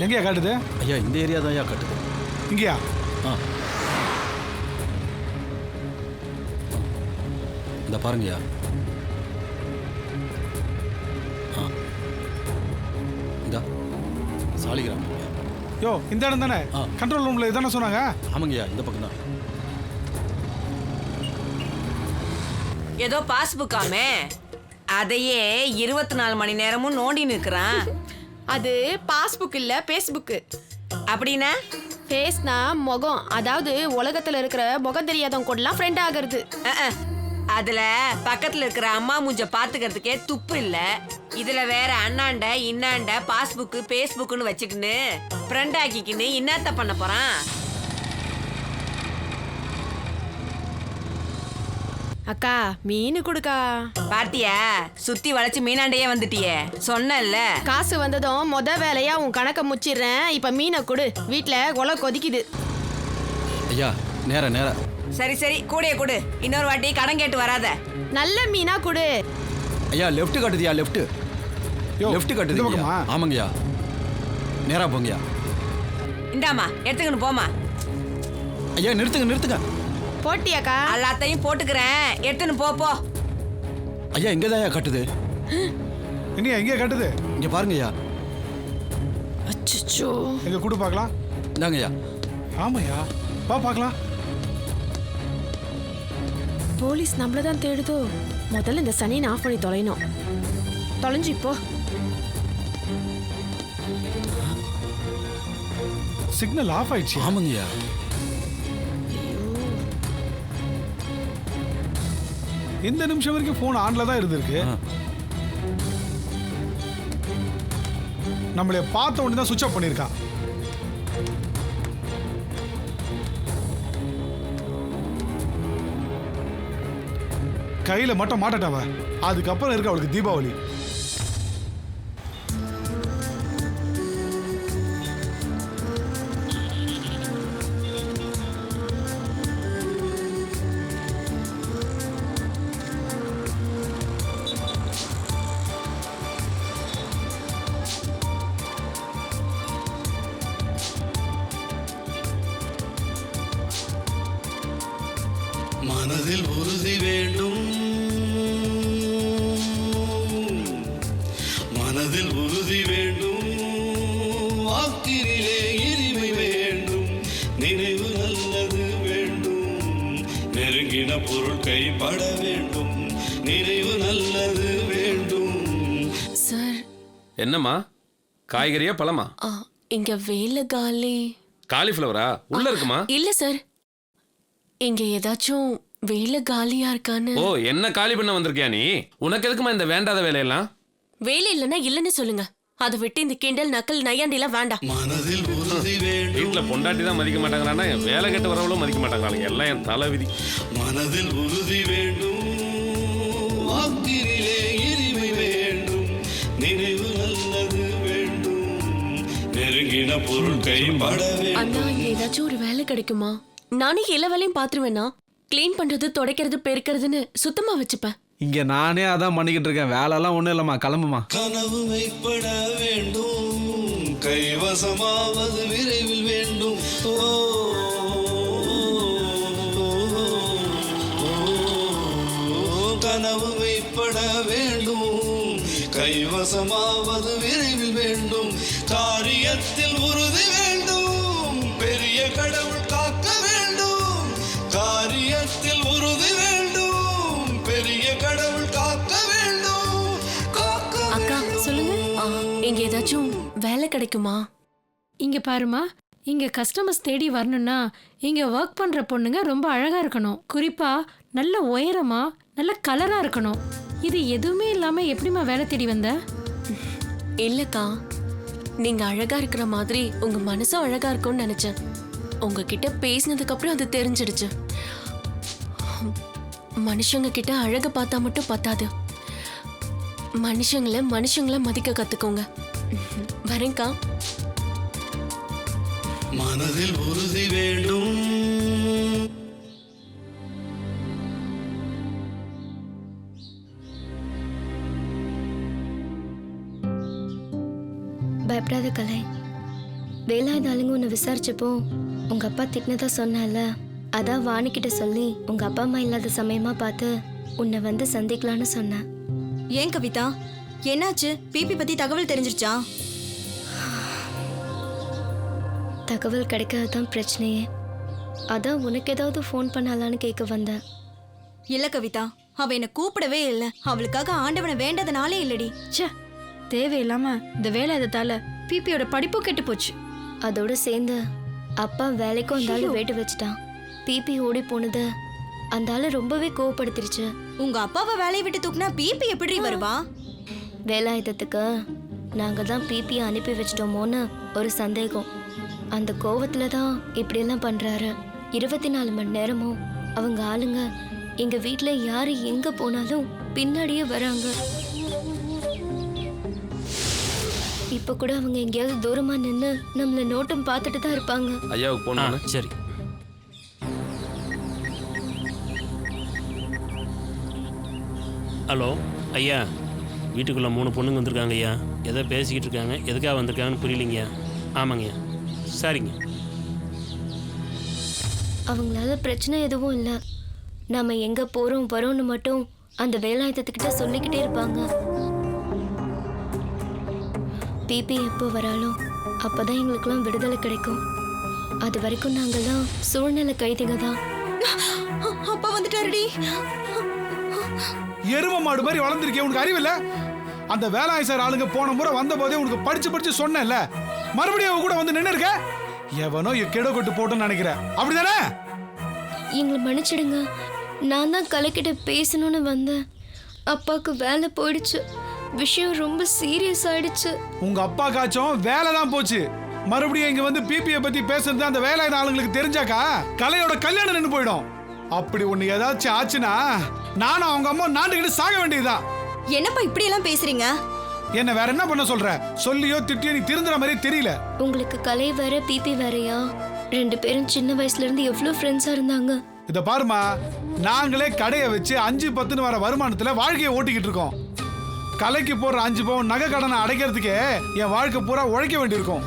எங்கேயா காட்டுது? ஐயா இந்த ஏரியா தான் ஐயா காட்டுது. இங்கேயா? இந்த பாருங்கய்யா. இந்த சாலிகிராமம். யோ இந்த இடம் தானே? கண்ட்ரோல் ரூம்ல இதானே சொன்னாங்க? ஆமாங்கய்யா இந்த பக்கம் தான். ஏதோ பாஸ்புக்காமே அதையே 24 மணி நேரமும் நோண்டி நிற்கிறான். அது பாஸ்புக் இல்ல பேஸ்புக். அப்படின்னா ஃபேஸ்னா முகம், அதாவது உலகத்துல இருக்கிற முகம் தெரியாதவங்க கூடலாம் ஃப்ரெண்ட் ஆகிறது. அதுல பக்கத்துல இருக்கிற அம்மா மூஞ்ச பாத்துக்கிறதுக்கே துப்பு இல்ல. இதுல வேற அண்ணாண்ட இன்னாண்ட பாஸ்புக் பேஸ்புக்னு வச்சுக்கின்னு ஃப்ரெண்ட் ஆக்கிக்கின்னு என்னத்த பண்ண போறான்? அக்கா மீன் கொடுக்கா. பாத்தியா, சுத்தி வளைச்சு மீனாண்டையே வந்துட்டியே. சொன்னல காசு வந்ததும் வேலையா உன் கணக்க முச்சிடுறேன். இப்ப மீனை கொடு, வீட்டுல கொலை கொதிக்குது. ஐயா நேரா நேரா. சரி சரி கூடைய கொடு, இன்னொரு வாட்டி கடன் கேட்டு வராத. நல்ல மீனா கொடு. ஐயா லெஃப்ட் காட்டுதியா, லெஃப்ட். லெஃப்ட் காட்டுது. ஆமாங்கய்யா நேரா போங்கய்யா. இந்தாமா எடுத்துக்கணும் போமா. ஐயா நிறுத்துங்க நிறுத்துங்க. போட்டியாக்கா? எல்லாத்தையும் போட்டுக்கிறேன், எடுத்துன்னு போ போ. ஐயா இங்க தான் காட்டுது. எங்கயா எங்கே காட்டுது? இங்க பாருங்கய்யா. அச்சச்சோ. எங்க கூடு பார்க்கலாம். இந்தாங்கய்யா. ஆமாய்யா வா பார்க்கலாம். போலீஸ் நம்மள தான் தேடுதோ. முதல்ல இந்த சனியை ஆஃப் பண்ணி தொலைணும். தொலைஞ்சு இப்போ சிக்னல் ஆஃப் ஆயிடுச்சு. ஆமாங்கய்யா. இந்த நிமிஷம் வரைக்கும் போன் ஆன்ல தான் இருந்திருக்கு. நம்மளே பார்த்த உடனே தான் சுவிட்ச் ஆஃப் பண்ணிருக்கான். கையில மட்டும் மாட்டட்டாவ, அதுக்கப்புறம் இருக்கு அவளுக்கு தீபாவளி. மனதில் உறுதி வேண்டும், மனதில் உறுதி வேண்டும், வாக்கினிலே இனிமை வேண்டும், நினைவு நல்லது வேண்டும், நெருங்கின பொருள் கைப்பட வேண்டும், நினைவு நல்லது வேண்டும். சார் என்னம்மா, காய்கறியா பழமா? இங்க வேலை காலி. காலிஃப்ளவரா உள்ள இருக்குமா? இல்ல சார், இங்க ஏதாச்சும் வேலை காலியா இருக்கான்னு. ஓ என்ன காலி பண்ண வந்திருக்கியா நீ? உனக்கு எதுக்குமா இந்த வேண்டாத வேலையெல்லாம்? வேலை இல்லைன்னா இல்லன்னு சொல்லுங்க. அதை விட்டு இந்த கிண்டல் நக்கல் நையாண்டிலாம் வேண்டாம். மனதில் உறுதி வேண்டும். வீட்டுல பொண்டாட்டி தான் மதிக்க மாட்டாங்கறானா, வேலை கட்டு வரவளும் மதிக்க மாட்டாங்க. எல்லாம் என் தலைவிதி. மனதில் உறுதி வேண்டும், வாக்கினிலே இனிமை வேண்டும், நினைவு நல்லது வேண்டும், நெருங்கின பொருள் கைப்பட வேண்டும். அண்ணா இங்க ஏதாச்சும் ஒரு வேலை கிடைக்குமா? நானே எல்லா வேலையும் பாத்துருவேனா? கிளீன் பண்றது, துடைக்கிறது, பெருக்கிறதுன்னு சுத்தமா வச்சுப்பேன். இங்க நானே அதான் பண்ணிக்கிட்டு இருக்கேன். வேலைலாம் ஒண்ணும் இல்லம்மா, கிளம்புமா. கனவு மெய்ப்பட வேண்டும், கைவசமாவது விரைவில் வேண்டும். கனவு மெய்ப்பட வேண்டும், கைவசமாவது விரைவில் வேண்டும், காரியத்தில் உறுதி வேண்டும், பெரிய கடவுள் காக்க வேண்டும், காரியத்தில் உறுதி வேண்டும், பெரிய கடவுள் காக்க வேண்டும், காக்க. அக்கா சொல்லுங்க, இங்க ஏதாச்சும் வேலை கிடைக்குமா? இங்க பாருமா, இங்க கஸ்டமர்ஸ் தேடி வரணும்னா இங்க ஒர்க் பண்ற பொண்ணுங்க ரொம்ப அழகா இருக்கணும். குறிப்பா நல்ல உயரமா நல்ல கலரா இருக்கணும். இது எதுவுமே இல்லாம எப்படிமா வேலை தேடி வந்த? இல்லக்கா, நீங்க அழகா இருக்கிற மாதிரி உங்க மனசும் அழகா இருக்கும்னு நினைச்சேன். உங்ககிட்ட பேசினதுக்கு அப்புறம் அது தெரிஞ்சிடுச்சு. மனுஷங்க கிட்ட அழக பார்த்தா மட்டும் பத்தாது, மனுஷங்களை மதிக்க கத்துக்கோங்க. வரேன்க்கா. மனதில் உறுதி வேண்டும். பயப்படாத கலை, வேலாயுத ஆளுங்க உன்னை விசாரிச்சப்போ உங்க அப்பா திட்டினதா சொன்னல, அதான் வாணிக்கிட்ட சொல்லி உங்க அப்பா அம்மா இல்லாத சமயமா பார்த்து உன்னை வந்து சந்திக்கலான்னு சொன்னேன். ஏன் கவிதா, என்னாச்சு? பிபி பத்தி தகவல் தெரிஞ்சிருச்சா? தகவல் கிடைக்காததான் பிரச்சனையே. அதான் உனக்கு ஏதாவது ஃபோன் பண்ணலான்னு கேட்க வந்தேன். இல்ல கவிதா, அவ என்ன கூப்பிடவே இல்ல. அவளுக்காக ஆண்டவனை வேண்டதனாலே இல்லடி. ச்சே, தேவையில்லாம இந்த வேலாயுதத்தால பிபியோட படிப்பும் கெட்டு போச்சு. அதோட சேர்ந்து அப்பா வேலைக்கும் அந்த ஆளு வேட்டு வச்சுட்டான். பிபி ஓடி போனது அந்த ஆளு ரொம்பவே கோவப்படுத்திருச்சு. உங்க அப்பாவை வேலையை விட்டு தூக்குனா பிபி எப்படி வருவா? வேலாயுதத்துக்கு நாங்க தான் பிபி அனுப்பி வச்சிட்டோமோன்னு ஒரு சந்தேகம். அந்த கோவத்துல தான் இப்படியெல்லாம் பண்றாரு. 24 மணி நேரமும் அவங்க ஆளுங்க எங்க வீட்டுல யாரு எங்க போனாலும் பின்னாடியே வராங்க. இப்ப கூட அவங்க எங்கேயாவது தூரமா நின்னு நம்மள நோட்டம் பார்த்துட்டு தான் இருப்பாங்க. ஐயாவுக்கு போன சரி. ஹலோ ஐயா, வீட்டுக்குள்ளே 3 பொண்ணுங்க வந்திருக்காங்க ஐயா. எதோ பேசிக்கிட்டு இருக்காங்க. எதுக்காக வந்திருக்காங்கன்னு புரியலைங்கய்யா. ஆமாங்கய்யா. சரிங்க. அவங்களால பிரச்சனை எதுவும் இல்லை. நாம எங்க போறோம் வரோம்னு மட்டும் அந்த வேலாயுதத்துக்கிட்ட சொல்லிக்கிட்டே இருப்பாங்க. பிபி எப்போ வராலும் அப்பதான் எங்களுக்கெல்லாம் விடுதலை கிடைக்கும். அது வரைக்கும் நாங்கெல்லாம் சூழ்நிலை கைதிங்க தான். அப்பா வந்துட்டாருடி. எரும மாடு மாதிரி வளர்ந்துருக்கே, உனக்கு அறிவில்ல? அந்த வேலாய சார் ஆளுங்க போன முறை வந்த போதே உனக்கு படிச்சு சொன்னேன்ல, மறுபடியும் அவ கூட வந்து நின்று இருக்க. எவனோ கெட கொட்டு போட்டோன்னு நினைக்கிறேன், அப்படிதானே? எங்களை மன்னிச்சிடுங்க. நான் தான் கலைக்கிட்ட பேசணும்னு வந்தேன். அப்பாவுக்கு வேலை போயிடுச்சு. விஷயம் ரொம்ப சீரியஸ் ஆயிடுச்சு. உங்க அப்பா காச்சும் வேலை தான் போச்சு. மறுபடியும் இங்க வந்து பிபியை பத்தி பேசுறது அந்த வேலாயுத ஆளுங்களுக்கு தெரிஞ்சாக்கா கலையோட கல்யாணம் நின்று போயிடும். அப்படி ஒண்ணு ஏதாச்சும் ஆச்சுன்னா நானும் அவங்க அம்மா நாட்டுக்கிட்டு சாக வேண்டியதுதான். என்னப்பா இப்படி எல்லாம் பேசுறீங்க? என்ன வேற என்ன பண்ண சொல்ற? சொல்லியோ திட்டியோ நீ திருந்துற மாதிரி தெரியல. உங்களுக்கு கலை வேற பிபி வேறையா? 2 பேரும் சின்ன வயசுல இருந்து எவ்வளவு ஃப்ரெண்ட்ஸா இருந்தாங்க. இத பாருமா, நாங்களே கடையை வச்சு 5-10 வர வருமானத்துல வாழ்க்கையை ஓட்டிக்கிட்டு இருக்கோம். கலைக்கு போற 5 பவுன் நகை கடனை அடைக்கிறதுக்கே என் வாழ்க்கை பூரா உழைக்க வேண்டியிருக்கும்.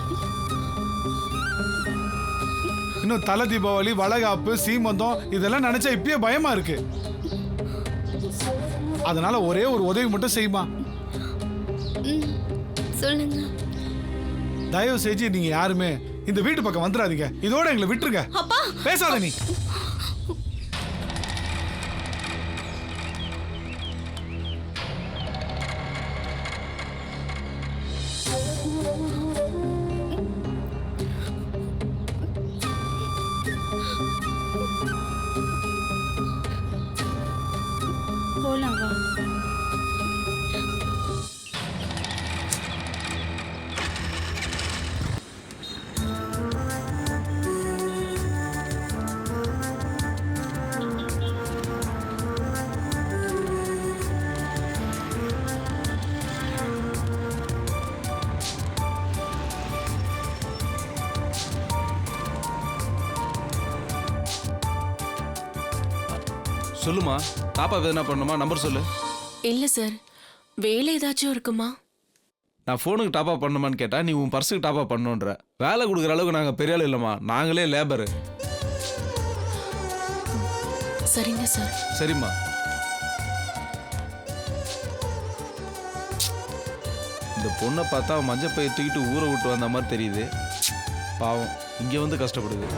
இன்னும் தலை தீபாவளி, வளகாப்பு, சீமந்தம் இதெல்லாம் நினைச்சா இப்பயே பயமா இருக்கு. அதனால ஒரே ஒரு உதவி மட்டும் செய்யுமா. சொல்லுங்க. தயவு செஞ்சு நீங்க யாருமே இந்த வீட்டு பக்கம் வந்துடாதீங்க. இதோட எங்களை விட்டுருங்க. பேசாத நீ. போலாம் வா. சொல்லுமா, தாப்பா எதுனா பண்ணுமா? நம்பர் சொல்லு. இல்ல சார், வேலை ஏதாச்சும் இருக்குமா? நான் ஃபோனுக்கு டாப்பா பண்ணுமான்னு கேட்டா நீ உன் பர்ஸுக்கு டாப்பா பண்ணுன்ற. வேலை கொடுக்குற அளவுக்கு நாங்கள் பெரிய ஆள் இல்லைம்மா, நாங்களே லேபரு. சரிங்க சார். சரிம்மா. இந்த பொண்ணை பார்த்தா மஞ்சள் பையை தூக்கிட்டு ஊரை விட்டு வந்த மாதிரி தெரியுது. பாவம், இங்கே வந்து கஷ்டப்படுது.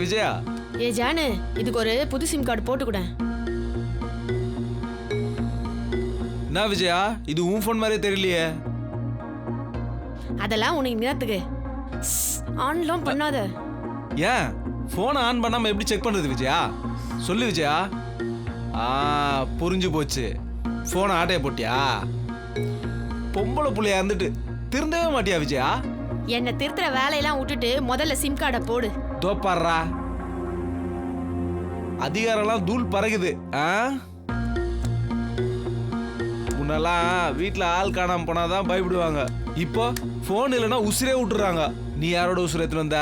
விஜயா. ஏ ஜானு, இதுக்கு ஒரு புது சிம் கார்டு போட்டு கூட. என்ன விஜயா, இது உன் ஃபோன் மாதிரியே தெரியலையே. அதெல்லாம் உனக்கு நேரத்துக்கு ஆன்லாம் பண்ணாத. ஏன் ஃபோனை ஆன் பண்ணாம எப்படி செக் பண்றது விஜயா? சொல்லு விஜயா. புரிஞ்சு போச்சு. ஃபோனை ஆட்டைய போட்டியா? பொம்பளை புள்ளையா இருந்துட்டு திருந்தவே மாட்டியா விஜயா? என்ன திருத்துற வேலையெல்லாம் விட்டுட்டு முதல்ல சிம் கார்டை போடு. தோப்பாடுறா, அதிகாரம்லாம் தூள் பறகுது. முன்னெல்லாம் வீட்டில் ஆள் காணாம போனாதான் பயப்படுவாங்க. இப்போ போன் இல்லைன்னா உசுரே விட்டுறாங்க. நீ யாரோட உசுர எடுத்துட்டு வந்த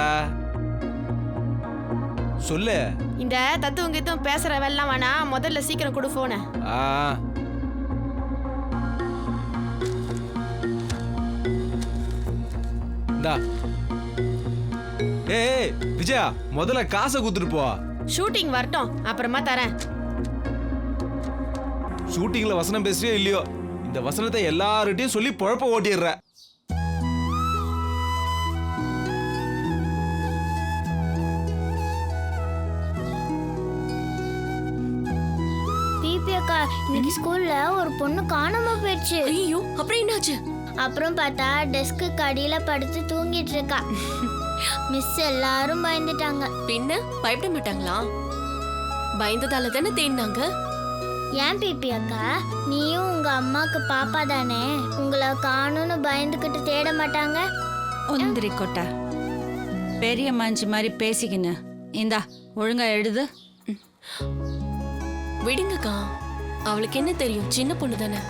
சொல்லு. இந்த தத்துவம் கித்தும் பேசுற வேலை வேணா, முதல்ல சீக்கிரம் கொடு போன. ஏய் விஜயா, முதல்ல காசை குடுத்துட்டு போ. ஷூட்டிங் வரட்டும், அப்புறமா தரேன். ஷூட்டிங்ல வசனம் பேசுறியோ இல்லையோ, இந்த வசனத்தை எல்லார்கிட்டையும் சொல்லி பொழப்ப ஓட்டிடுற. பிபி அக்கா, இன்னைக்கு ஸ்கூல்ல ஒரு பொண்ணு காணாம போயிடுச்சு. ஐயோ, அப்புறம் என்னாச்சு? அப்புறம் பார்த்தா டெஸ்க்கு அடியில படுத்து தூங்கிட்டு இருக்கா. மிஸ் எல்லாரும் பயந்துட்டாங்க. பின்ன பயப்பட மாட்டாங்களா? பயந்ததால தானே தேடினாங்க. ஏன் பிபி அக்கா, நீயும் உங்க அம்மாக்கு பாப்பா தானே, உங்களை காணும்னு பயந்துக்கிட்டு தேட மாட்டாங்க? ஒந்திரி கொட்டா, பெரிய மனுஷி மாதிரி பேசிக்கின்னு இந்தா ஒழுங்கா எழுது. விடுங்கக்கா, அவளுக்கு என்ன தெரியும், சின்ன பொண்ணு தானே.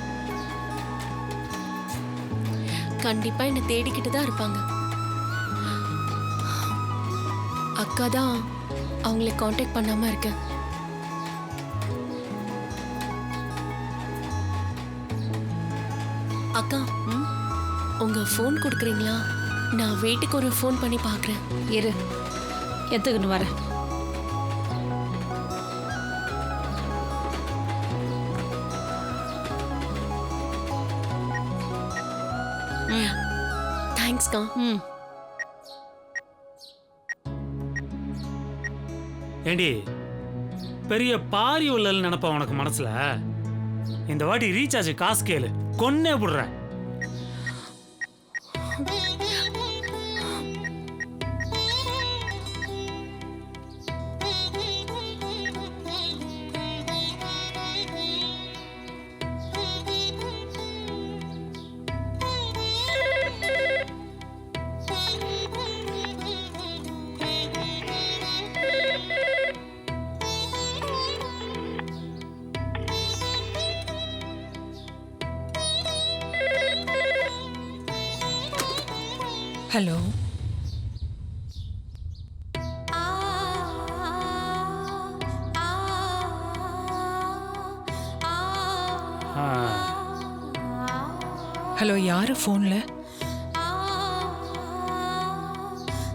கண்டிப்பா என்ன தேடிக்கிட்டு தான் இருப்பாங்க. அக்கா தான் அவங்களை காண்டாக்ட் பண்ணாம இருக்கேன். அக்கா, உங்க ஃபோன் கொடுக்குறீங்களா? நான் வீட்டுக்கு ஒரு ஃபோன் பண்ணி பார்க்குறேன். இரு, எடுத்துக்கின்னு வரேன். தேங்க்ஸ்க்கா. ஏண்டி, பெரிய பாரி உள்ளல் நினைப்பா உனக்கு மனசுல? இந்த வாட்டி ரீசார்ஜ் காசு கேளு, கொன்னே விடுறேன். ஹலோ, ஹலோ, யாரு ஃபோன்ல?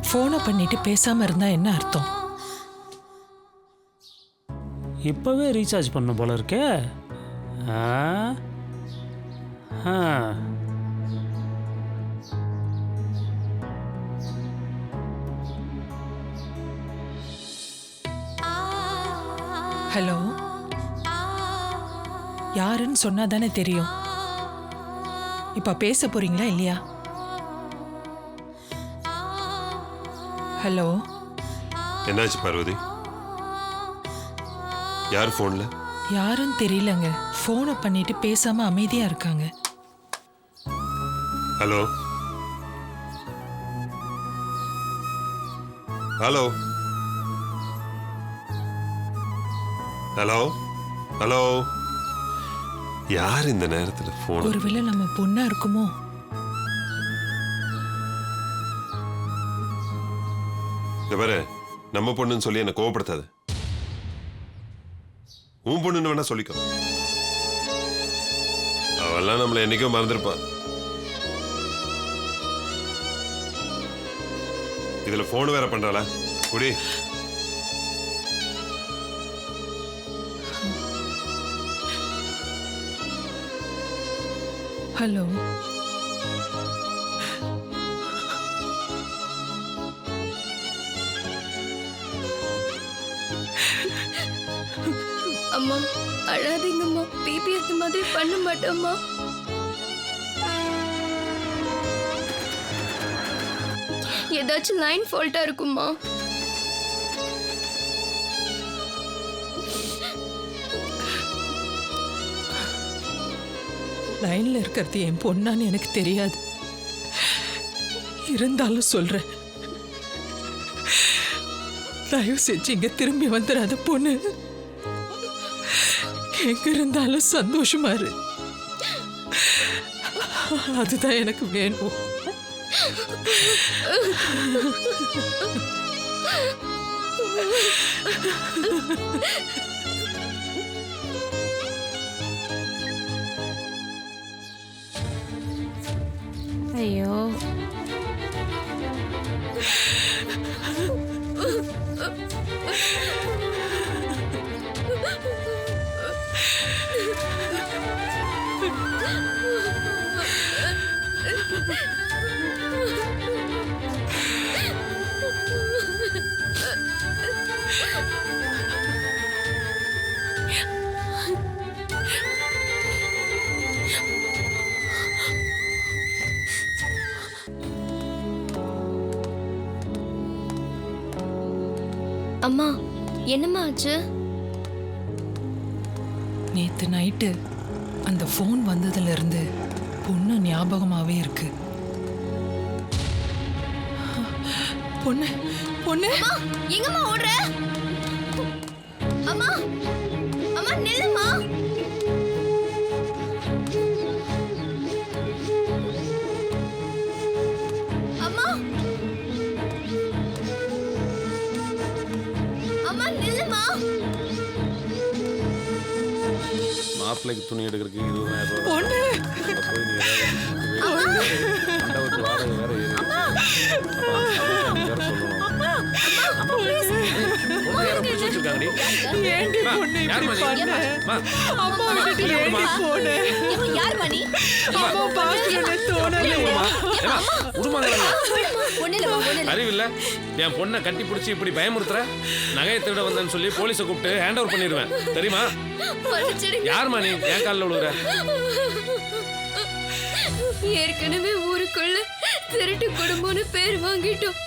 ஃபோனை பண்ணிட்டு பேசாம இருந்தா என்ன அர்த்தம்? இப்பவே ரீசார்ஜ் பண்ண போல இருக்கே. ஹலோ, யாருன்னு சொன்னா தானே தெரியும். இப்ப பேச போறீங்களா இல்லையா? ஹலோ, என்னாச்சு பார்வதி? யார் ஃபோன்ல? யாருன்னு தெரியலங்க. ஃபோனை பண்ணிட்டு பேசாம அமைதியா இருக்காங்க. ஹலோ ஹலோ ஹலோ ஹலோ, யார் இந்த நேரத்துல போன்? ஒருவேளை நம்ம பொண்ணா இருக்குமோ? இந்த பாரு, நம்ம பொண்ணுன்னு சொல்லி என்ன கோவப்படுத்தாது. உன் பொண்ணுன்னு வேணா சொல்லிக்கோ. அவெல்லாம் நம்மள என்னைக்கும் மறந்துருப்பான். இதுல போன் வேற பண்றாளா? குடி. ஹலோ, அம்மா அழாதீங்கம்மா, பிபி அந்த மாதிரி பண்ண மாட்டோம்மா. ஏதாச்சும் லைன் ஃபால்ட்டா இருக்குமா? லைன்ல இருக்கிறது என் பொண்ணான்னு எனக்கு தெரியாது, இருந்தாலும் சொல்றேன், தயவு செஞ்சு இங்க திரும்பி வந்துடாத பொண்ணு. எங்க இருந்தாலும் சந்தோஷமா இரு, அதுதான் எனக்கு வேணும். ஐயோ அம்மா என்னம்மா ஆச்சு? நேத்து நைட்டு அந்த ஃபோன் வந்ததுல இருந்து பொண்ணு ஞாபகமாவே இருக்கு. பொண்ணு பொண்ணு எங்கம்மா ஓடுற? அம்மா அம்மா நில்லுமா. அம்மா அம்மா நில்லுமா. மாப்பிள்ளைக்கு துணி எடுக்கிறதுக்கு 20,000 ரூபாய். பொண்ணு போய் நீ ஏதாவது மண்டபத்து வாடகை வேற ஏறி வேற சொல்லணும். ஏண்டி பொண்ணு இப்படி பண்ண? அம்மா விட்டுட்டு ஏண்டி போன? யார் மணி? அம்மா பாக்கணும்னு தோணலையா? அறிவில்ல, என் பொண்ணை கட்டி பிடிச்சி இப்படி பயமுறுத்துற. நகையை திருட வந்தேன்னு சொல்லி போலீஸை கூப்பிட்டு ஹேண்ட் ஓவர் பண்ணிடுவேன், தெரியுமா? யார் மணி என் காலில் விழுகுற? ஏற்கனவே ஊருக்குள்ள திருட்டு குடும்பம்னு பேர் வாங்கிட்டோம்.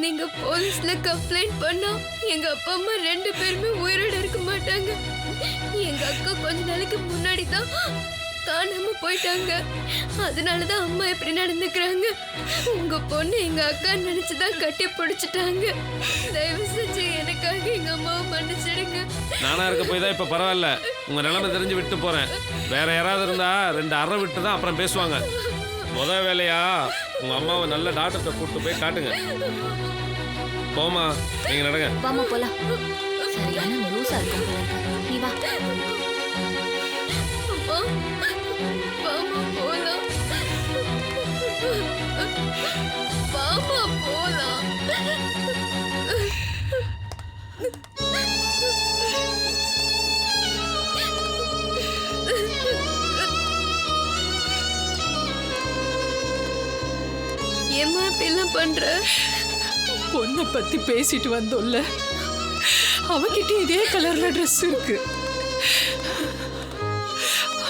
நீங்க போலீஸ்ல கம்ப்ளைண்ட் பண்ணா எங்க அப்பா அம்மா 2 பேருமே உயிரோட இருக்க மாட்டாங்க. எங்க அக்கா கொஞ்ச நாளைக்கு முன்னாடி தான் காணாம போயிட்டாங்க. அதனாலதான் அம்மா இப்படி நடந்துக்கிறாங்க. உங்க பொண்ணு எங்க அக்கா நினைச்சுதான் கட்டி பிடிச்சிட்டாங்க. தயவு செஞ்சு எனக்காக எங்க அம்மாவை மன்னிச்சிடுங்க. நானா இருக்க போய் தான் இப்ப பரவாயில்ல, உங்க நிலைமை தெரிஞ்சு விட்டு போறேன். வேற யாராவது இருந்தா 2 அறை விட்டு தான் அப்புறம் பேசுவாங்க. முத வேலையா உங்க அம்மாவை நல்ல டாக்டர்கிட்ட கூப்பிட்டு போய் காட்டுங்க. போமா, நீங்க நடங்க. வாமா போலாம். சரியான லூசா இருக்கும் போல இருக்கு. நீ வா. வாமா போலாம். வாமா போலாம். ஏம்மா இப்படிலாம் பண்ற? பொண்ணை பத்தி பேசிட்டு வந்தோம்ல, அவகிட்ட இதே கலர்ல ட்ரெஸ் இருக்கு.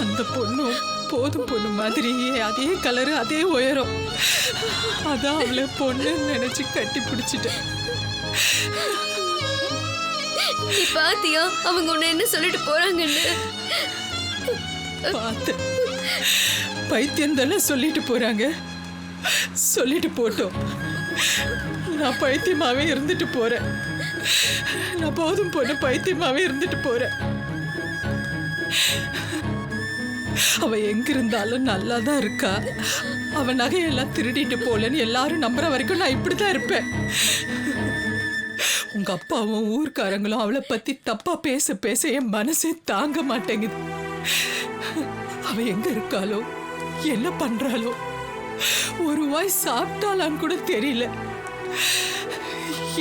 அந்த பொண்ணும் போதும் பொண்ணு மாதிரியே அதே கலரு அதே உயரம். அதான் அவளை பொண்ணு நினைச்சு கட்டி பிடிச்சிட்டேன். நீ பாத்தியா அவங்க உன்னை என்ன சொல்லிட்டு போறாங்கன்னு? பார்த்தேன். பைத்தியம் தானே சொல்லிட்டு போறாங்க. சொல்லிட்டு போட்டோம். நான் பைத்தியமாவே இருந்துட்டு போறேன். நான் போதும் பொண்ணு பைத்தியமாவே இருந்துட்டு போறேன். அவ எங்க இருந்தாலும் நல்லா தான் இருக்கா. அவ நகையெல்லாம் திருடிட்டு போலன்னு எல்லாரும் நம்புற வரைக்கும் நான் இப்படிதான் இருப்பேன். உங்க அப்பாவும் ஊர்க்காரங்களும் அவளை பத்தி தப்பா பேச பேச என் மனசே தாங்க மாட்டேங்குது. அவ எங்க இருக்காளோ, என்ன பண்றாளோ, ஒரு வாய் சாப்பிட்டாலான்னு கூட தெரியல.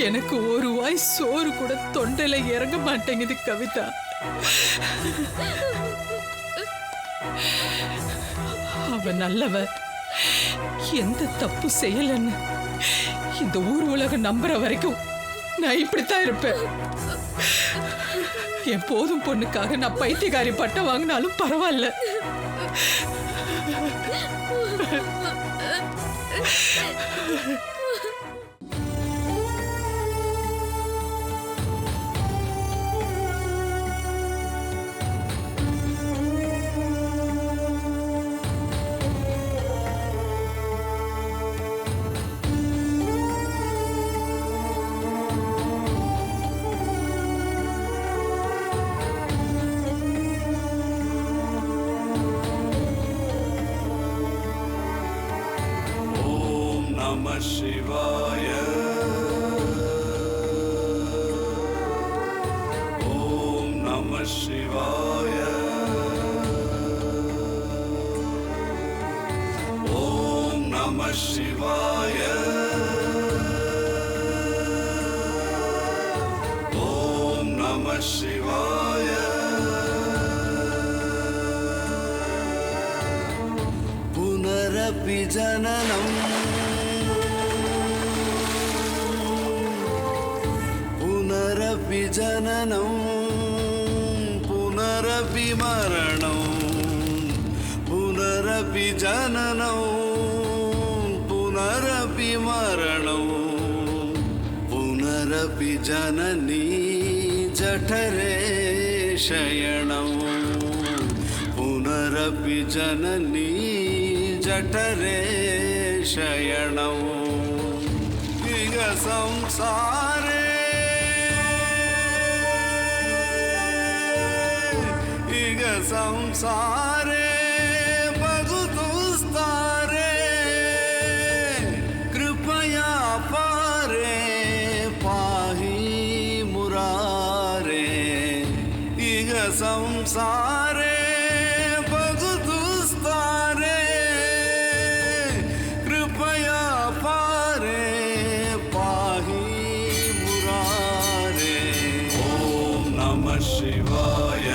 எனக்கு ஒரு வாய் சோறு கூட தொண்டையில இறங்க மாட்டேங்குது கவிதா. அவ நல்லவ, எந்த தப்பு செய்யலன்னு இந்த ஊர் உலகம் நம்புற வரைக்கும் நான் இப்படித்தான் இருப்பேன். என் போதும் பொண்ணுக்காக நான் பைத்தியக்காரி பட்டம் வாங்கினாலும் பரவாயில்ல. Namah Shivaya. Om Namah Shivaya. Om Namah Shivaya. Om Namah Shivaya. Punarapi Jananam. पुनरपि जननं पुनरपि मरणं पुनरपि जननं पुनरपि मरणं पुनरपि जननी जठरे शयनं पुनरपि जननी जठरे शयनं इह संसारे संसारे बहुदुस्तारे कृपया पारे पाहि मुरारे इह संसारे बहुदुस्तारे कृपया पारे पाहि मुरारे ओम नमः शिवाय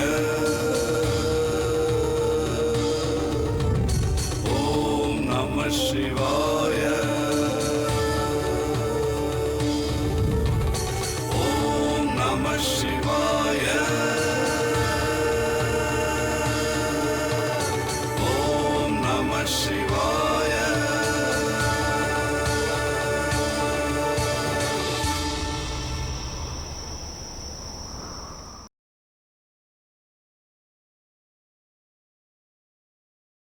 Shiva.